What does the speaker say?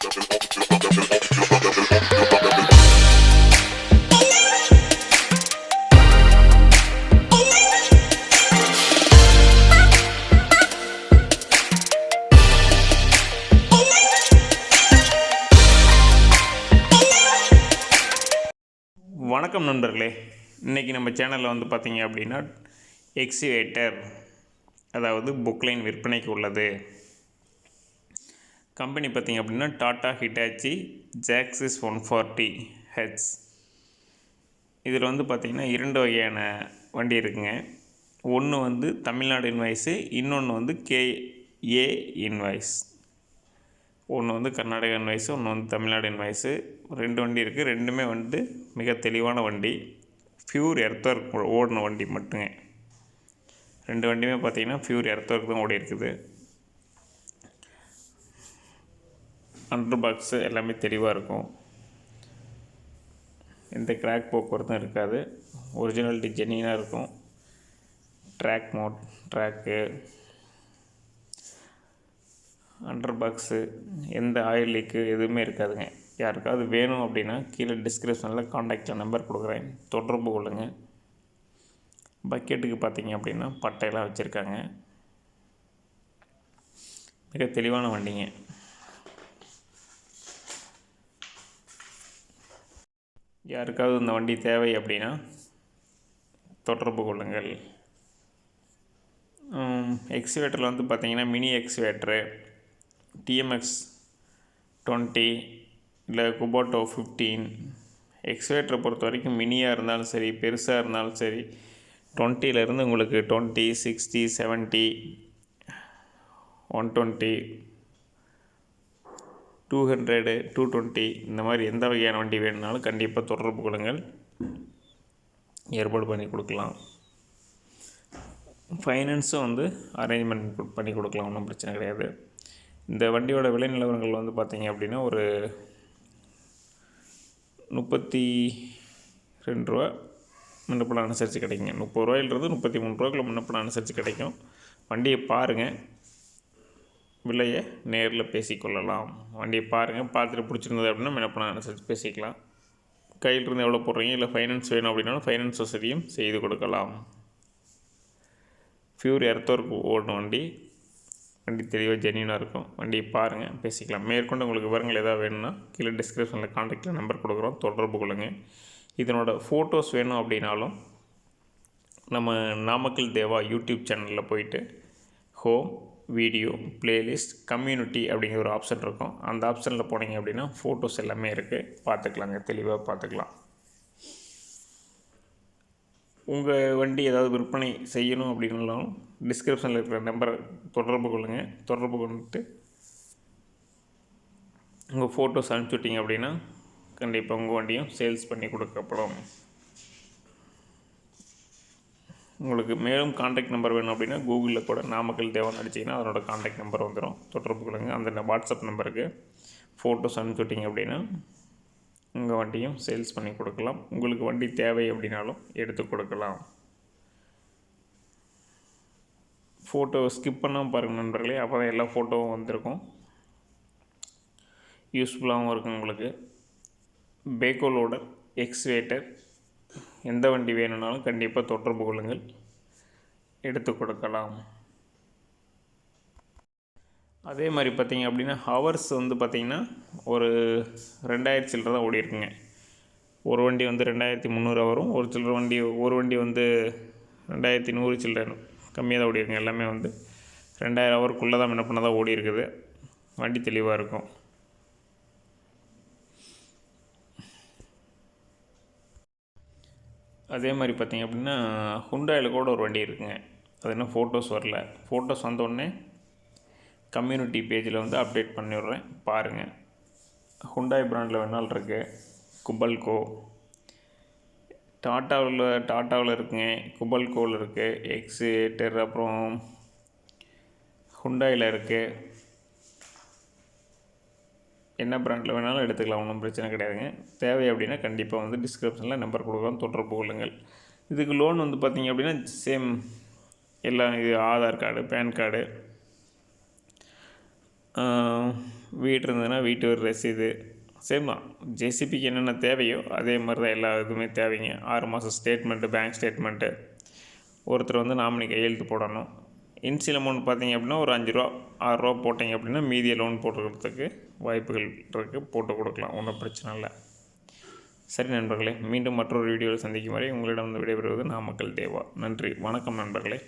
வணக்கம் நண்பர்களே, இன்றைக்கி நம்ம சேனலில் வந்து பார்த்திங்க அப்படின்னா எக்ஸிவேட்டர், அதாவது புக்லைன் விற்பனைக்கு உள்ளது. கம்பெனி பார்த்திங்க அப்படின்னா டாட்டா ஹிட்டாச்சி ஜாக்சிஸ் 140H. இதில் வந்து பார்த்திங்கன்னா 2 வகையான வண்டி இருக்குங்க. ஒன்று வந்து தமிழ்நாடு இன்வாய்ஸு, இன்னொன்று வந்து KA இன்வாய்ஸ். ஒன்று வந்து கர்நாடகா இன்வாய்ஸு, ஒன்று வந்து தமிழ்நாடு இன்வாய்ஸு. 2 வண்டி இருக்குது. ரெண்டுமே வந்து மிக தெளிவான வண்டி, ஃப்யூர் எர்த்ஒர்க் ஓடின வண்டி மட்டுங்க. 2 வண்டியுமே பார்த்திங்கன்னா ஃப்யூர் எர்த்ஒர்க் தான் ஓடி இருக்குது. அண்டர் பாக்ஸு எல்லாமே தெளிவாக இருக்கும். எந்த கிராக் போக்குவரத்தும் இருக்காது. ஒரிஜினாலிட்டி ஜென்யூனாக இருக்கும். Track mode, track, under box, எந்த ஆயில் லீக்கு எதுவுமே இருக்காதுங்க. யாருக்காவது வேணும் அப்படின்னா கீழே டிஸ்கிரிப்ஷனில் காண்டாக்டில் நம்பர் கொடுக்குறேன், தொடர்பு கொள்ளுங்கள். பக்கெட்டுக்கு பார்த்திங்க அப்படின்னா பட்டையெல்லாம் வச்சுருக்காங்க. மிக தெளிவான வண்டிங்க. யாருக்காவது இந்த வண்டி தேவை அப்படின்னா தொடர்பு கொள்ளுங்கள். எக்ஸிவேட்டரில் வந்து பார்த்திங்கன்னா மினி எக்ஸிவேட்டரு, TMX 20 இல்லை குபோட்டோ 15. எக்ஸிவேட்டரை பொறுத்த வரைக்கும் மினியாக இருந்தாலும் சரி, பெருசாக இருந்தாலும் சரி, 20லேருந்து உங்களுக்கு 20, 60, 70, 120, 200, 220 இந்த மாதிரி எந்த வகையான வண்டி வேணுனாலும் கண்டிப்பாக தொடர்பு கொள்ளுங்கள், ஏற்பாடு பண்ணி கொடுக்கலாம். ஃபைனான்ஸும் வந்து அரேஞ்ச்மெண்ட் பண்ணி கொடுக்கலாம், ஒன்றும் பிரச்சனை கிடையாது. இந்த வண்டியோட விலை நிலவரங்கள் வந்து பார்த்திங்க அப்படின்னா ஒரு 32 ரூபா முன்னப்பணம் அனுசரித்து கிடைக்குங்க. 30 ரூபாயிலிருந்து 33 ரூபாய்க்குள்ள முன்னப்பணம் அனுசரித்து கிடைக்கும். வண்டியை பாருங்கள், விலையை நேரில் பேசிக்கொள்ளலாம். வண்டியை பாருங்கள், பார்த்துட்டு பிடிச்சிருந்தது அப்படின்னா முன்னப்பணம் அனுசரித்து பேசிக்கலாம். கையிலிருந்து எவ்வளோ போடுறீங்க, இல்லை ஃபைனான்ஸ் வேணும் அப்படின்னாலும் ஃபைனான்ஸ் வசதியும் செய்து கொடுக்கலாம். ஃப்யூர் எர்த்ஒர்க் ஓடின வண்டி தெளிவாக ஜென்யூனாக இருக்கும். வண்டியை பாருங்கள், பேசிக்கலாம். மேற்கொண்டு உங்களுக்கு விவரங்கள் எதாவது வேணும்னா கீழே டிஸ்கிரிப்ஷனில் காண்டாக்டில் நம்பர் கொடுக்குறோம், தொடர்பு கொள்ளுங்கள். இதனோட ஃபோட்டோஸ் வேணும் அப்படின்னாலும் நம்ம நாமக்கல் தேவா யூடியூப் சேனலில் போயிட்டு ஹோம், வீடியோ, பிளேலிஸ்ட், கம்யூனிட்டி அப்படிங்கிற ஒரு ஆப்ஷன் இருக்கும். அந்த ஆப்ஷனில் போனீங்க அப்படின்னா ஃபோட்டோஸ் எல்லாமே இருக்குது, பார்த்துக்கலாங்க, தெளிவாக பார்த்துக்கலாம். உங்கள் வண்டி ஏதாவது விற்பனை செய்யணும் அப்படின்னாலும் டிஸ்கிரிப்ஷனில் இருக்கிற நம்பரை தொடர்பு கொள்ளுங்கள். தொடர்பு கொண்டுட்டு உங்கள் ஃபோட்டோஸ் அனுப்பிச்சுட்டிங்க அப்படின்னா கண்டிப்பாக உங்கள் வண்டியும் சேல்ஸ் பண்ணி கொடுக்கப்படும். உங்களுக்கு மேலும் காண்டாக்ட் நம்பர் வேணும் அப்படின்னா கூகுளில் கூட நாமக்கல் தேவான்னு அடிச்சிங்கன்னா அதனோட காண்டாக்ட் நம்பர் வந்துடும், தொடர்பு கொள்ளுங்கள். அந்த வாட்ஸ்அப் நம்பருக்கு ஃபோட்டோஸ் அனுப்பிச்சுட்டிங்க அப்படின்னா உங்கள் வண்டியும் சேல்ஸ் பண்ணி கொடுக்கலாம். உங்களுக்கு வண்டி தேவை அப்படின்னாலும் எடுத்து கொடுக்கலாம். ஃபோட்டோ ஸ்கிப் பண்ணாமல் பாருங்கள் நண்பர்களே, அப்போ தான் எல்லா ஃபோட்டோவும் வந்திருக்கும், யூஸ்ஃபுல்லாகவும் இருக்கும் உங்களுக்கு. பேக்கோ லோடர், எக்ஸ்வேட்டர் எந்த வண்டி வேணும்னாலும் கண்டிப்பாக தொடர்பு கொள்ளுங்கள், எடுத்து கொடுக்கலாம். அதே மாதிரி பார்த்திங்க அப்படின்னா ஹவர்ஸ் வந்து பார்த்திங்கன்னா ஒரு 2000 சில்லரை தான் ஓடி இருக்குங்க. ஒரு வண்டி வந்து 2300 வரும். ஒரு வண்டி வந்து 2100 சில்லரை, கம்மியாக தான் ஓடி இருக்குங்க. எல்லாமே வந்து 2000 ஹவருக்குள்ளே தான் என்ன பண்ண தான் ஓடி இருக்குது. வண்டி தெளிவாக இருக்கும். அதே மாதிரி பார்த்திங்க அப்படின்னா ஹுண்டாயில் கூட ஒரு வண்டி இருக்குங்க. அது இன்னும் ஃபோட்டோஸ் வரல. ஃபோட்டோஸ் வந்தோடனே கம்யூனிட்டி பேஜில் வந்து அப்டேட் பண்ணிவிட்றேன், பாருங்கள். ஹுண்டாய் பிராண்டில் வேணாலும் இருக்குது. குபல்கோ, டாட்டாவில் இருக்குங்க, குபல்கோவில் இருக்குது, எக்ஸிவேட்டர், அப்புறம் ஹுண்டாயில் இருக்குது. என்ன பிராண்டில் வேணாலும் எடுத்துக்கலாம், ஒன்றும் பிரச்சனை கிடையாதுங்க. தேவை அப்படின்னா கண்டிப்பாக வந்து டிஸ்கிரிப்ஷனில் நம்பர் கொடுக்குறோம், தொடர்பு கொள்ளுங்கள். இதுக்கு லோன் வந்து பார்த்திங்க அப்படின்னா சேம் எல்லாம், இது ஆதார் கார்டு, பேன் கார்டு, வீடு இருந்ததுன்னா வீட்டு வரி ரசீது சேம் தான். ஜேசிபிக்கு என்னென்ன தேவையோ அதே மாதிரி தான் எல்லா இதுவுமே தேவைங்க. 6 மாதம் ஸ்டேட்மெண்ட்டு, பேங்க் ஸ்டேட்மெண்ட்டு, ஒருத்தர் வந்து நாமினி கையெழுத்து போடணும். இன்சியல் அமௌண்ட் பார்த்தீங்க அப்படின்னா ஒரு 5 ரூபா 6 ரூபா போட்டிங்க அப்படின்னா மீதியை லோன் போட்டுக்கிறதுக்கு வாய்ப்புகள் இருக்குது. போட்டு கொடுக்கலாம், ஒன்றும் பிரச்சனை இல்லை. சரி நண்பர்களே, மீண்டும் மற்றொரு வீடியோவில் சந்திக்கும் வரை உங்களிடம் வந்து விடைபெறுவது நாமக்கல் தேவா. நன்றி, வணக்கம் நண்பர்களே.